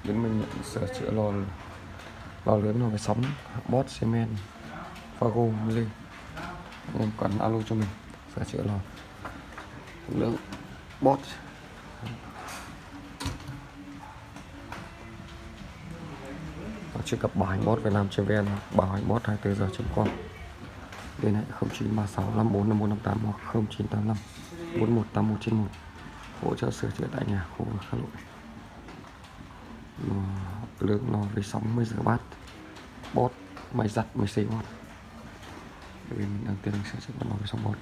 đến mình sửa chữa lò lưới nó phải sóng bót xi men Fago lên. Anh em cần alo cho mình sửa chữa lò lượng bót. Truy cập bảo hành bót Việt Nam trên VN, bảo hành bót 24giờ.com, liên hệ 0936 54 5458 hoặc 0985 418191, hỗ trợ sửa chữa tại nhà, khu vực Hà Nội. Lượng lò với sóng 10 giờ bát, bót máy giặt 10 cm. Vì mình đang tiến hành sửa chữa lò với sóng bót.